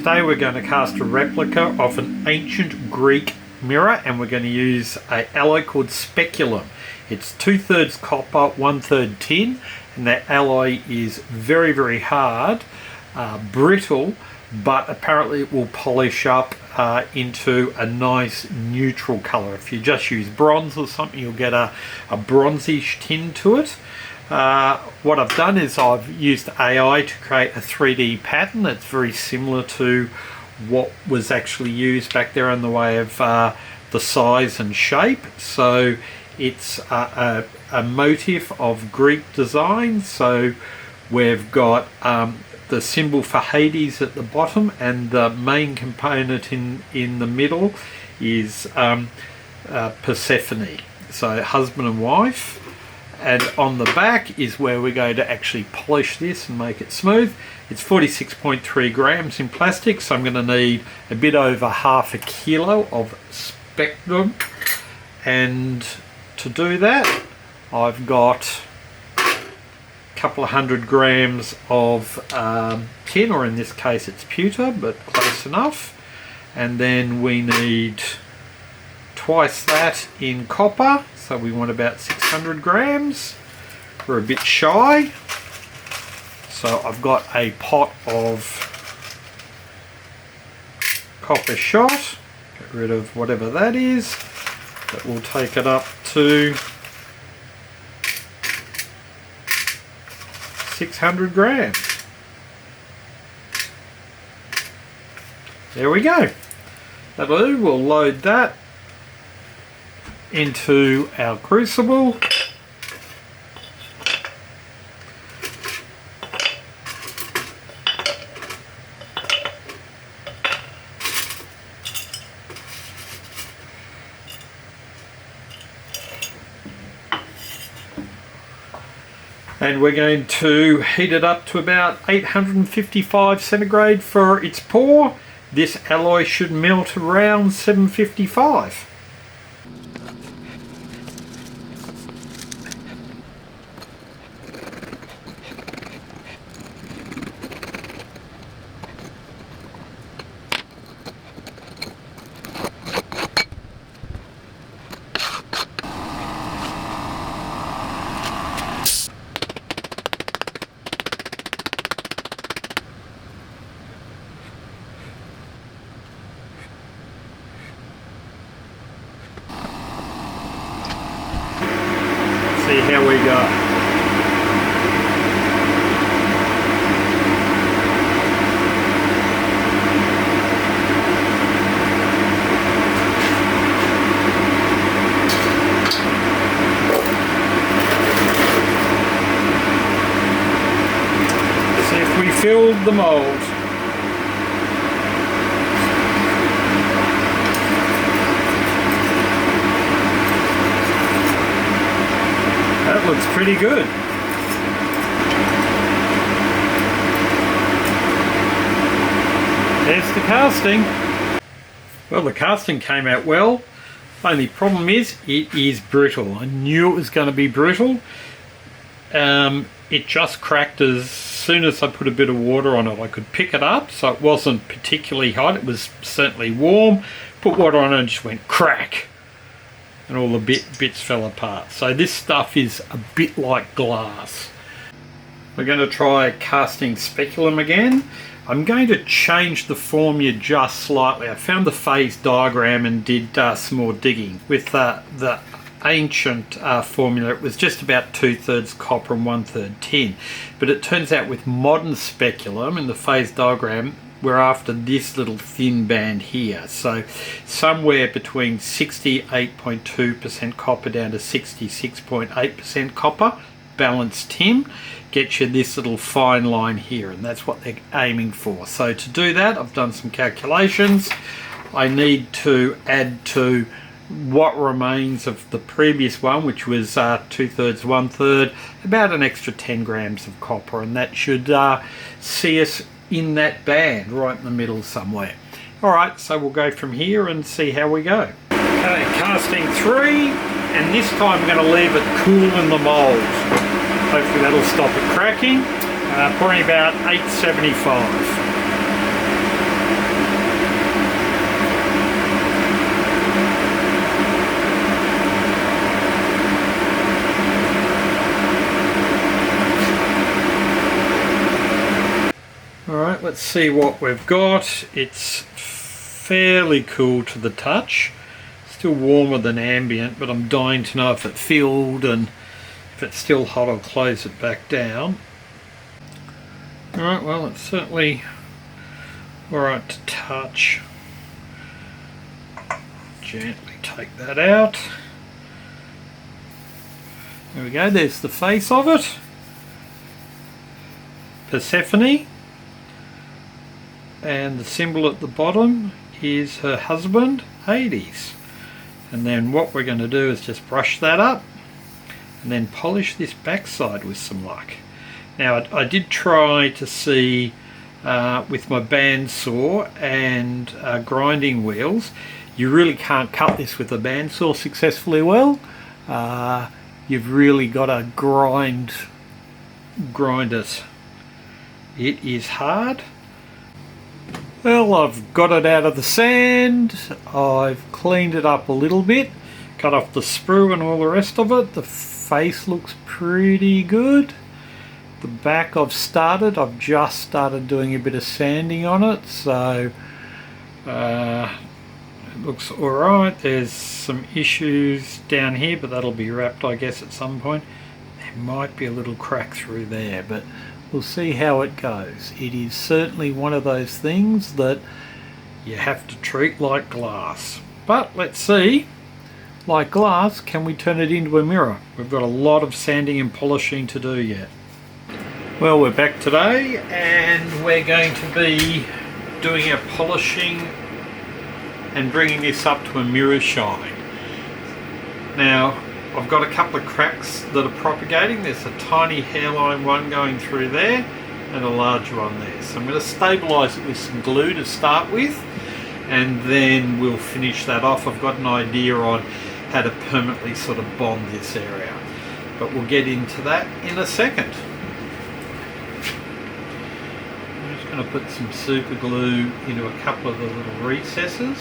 Today we're going to cast a replica of an ancient Greek mirror, and we're going to use an alloy called Speculum. It's 2/3 copper, 1/3 tin, and that alloy is very, very hard, brittle, but apparently it will polish up into a nice neutral colour. If you just use bronze or something, you'll get a bronzish tint to it. What I've done is I've used AI to create a 3D pattern that's very similar to what was actually used back there in the way of the size and shape. So it's a motif of Greek design. So we've got the symbol for Hades at the bottom, and the main component in the middle is Persephone, so husband and wife. And on the back is where we're going to actually polish this and make it smooth. It's 46.3 grams in plastic, so I'm going to need a bit over ½ kilo of Speculum. And to do that, I've got a couple of 100 grams of tin, or in this case it's pewter, but close enough. And then we need twice that in copper, so we want about 600 grams. We're a bit shy, so I've got a pot of copper shot. Get rid of whatever that is. That will take it up to 600 grams. There we go. That'll do. We'll load that into our crucible. And we're going to heat it up to about 855 centigrade for its pour. This alloy should melt around 755. See how we go. See if we filled the mold. That looks pretty good. There's the casting. Well, the casting came out well. Only problem is it is brittle. I knew it was going to be brittle. It just cracked as soon as I put a bit of water on it. I could pick it up, so it wasn't particularly hot. It was certainly warm. Put water on it and it just went crack. And all the bits fell apart. So this stuff is a bit like glass. We're going to try casting Speculum again. I'm going to change the formula just slightly. I found the phase diagram and did some more digging. With the ancient formula, it was just about 2/3 copper and 1/3 tin. But it turns out with modern Speculum in the phase diagram, we're after this little thin band here, so somewhere between 68.2% copper down to 66.8% copper, balanced tin, gets you this little fine line here, and that's what they're aiming for. So to do that, I've done some calculations. I need to add to what remains of the previous one, which was 2/3, 1/3, about an extra 10 grams of copper, and that should see us in that band right in the middle somewhere. Alright, so we'll go from here and see how we go. Okay, casting 3, and this time I'm going to leave it cool in the mould. Hopefully that'll stop it cracking. Pouring about 875. let's see what we've got. It's fairly cool to the touch. Still warmer than ambient, but I'm dying to know if it filled, and if it's still hot I'll close it back down. Alright, well it's certainly alright to touch. Gently take that out. There we go, there's the face of it. Persephone. And the symbol at the bottom is her husband, Hades. And then what we're going to do is just brush that up and then polish this backside with some luck. Now I did try to see with my bandsaw and grinding wheels, you really can't cut this with a bandsaw successfully well. You've really got to grind it. It is hard. Well, I've got it out of the sand, I've cleaned it up a little bit, cut off the sprue and all the rest of it. The face looks pretty good. The back I've just started doing a bit of sanding on it, so it looks alright. There's some issues down here, but that'll be wrapped I guess at some point. There might be a little crack through there, but we'll see how it goes. It is certainly one of those things that you have to treat like glass. But let's see, like glass, can we turn it into a mirror? We've got a lot of sanding and polishing to do yet. Well, we're back today and we're going to be doing our polishing and bringing this up to a mirror shine. Now, I've got a couple of cracks that are propagating. There's a tiny hairline one going through there and a large one there. So I'm going to stabilise it with some glue to start with, and then we'll finish that off. I've got an idea on how to permanently sort of bond this area, but we'll get into that in a second. I'm just going to put some super glue into a couple of the little recesses.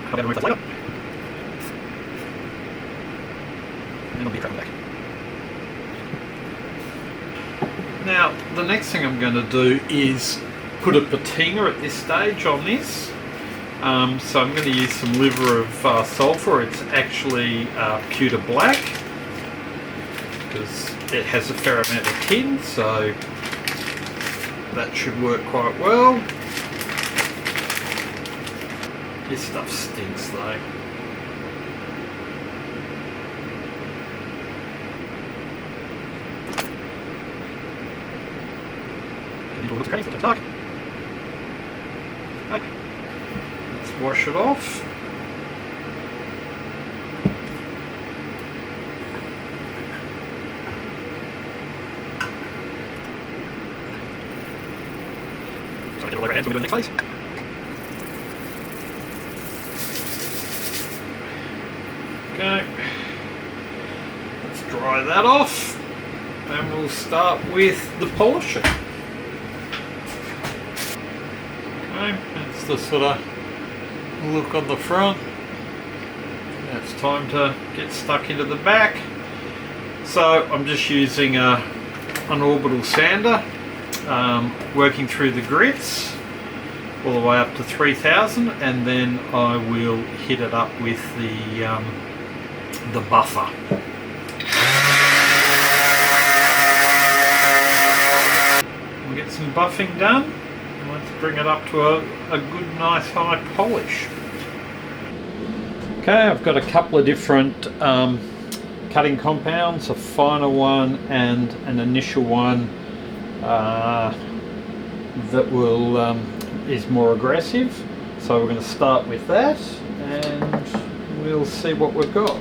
And then I'll be back. Now, the next thing I'm going to do is put a patina at this stage on this. So I'm going to use some liver of sulphur. It's actually pewter black because it has a fair amount of tin, so that should work quite well. This stuff stinks though. Let's wash it off. So I get all over hands when we do the next phase. Okay, let's dry that off and we'll start with the polishing. Okay, that's the sort of look on the front. Now it's time to get stuck into the back. So I'm just using an orbital sander, working through the grits all the way up to 3000, and then I will hit it up with the buffer. We'll get some buffing done and let's bring it up to a good nice high polish. Okay, I've got a couple of different cutting compounds, a finer one and an initial one that will is more aggressive. So we're going to start with that and we'll see what we've got.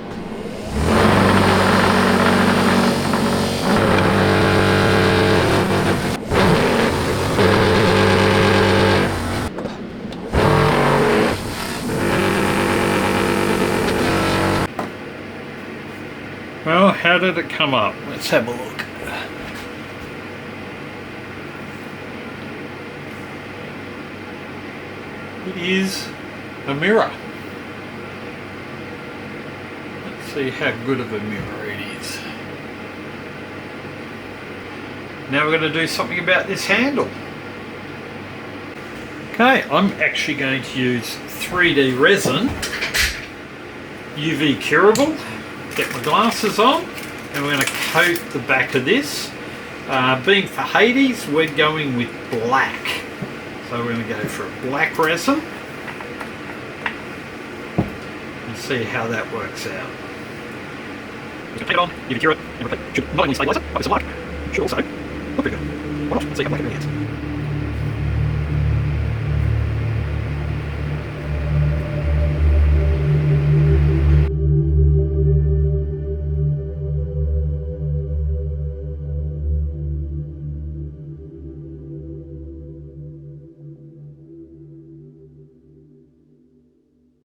Well, how did it come up? Let's have a look. It is a mirror. Let's see how good of a mirror it is. Now we're going to do something about this handle. Okay, I'm actually going to use 3D resin, UV curable, get my glasses on, and we're going to coat the back of this. Being for Hades, we're going with black. So we're going to go for a black resin and see how that works out. Just going to take it on, UV cure it, and should not only stabilise it, but it's a light. Should also look pretty good. Why not? Let's see how black it really is.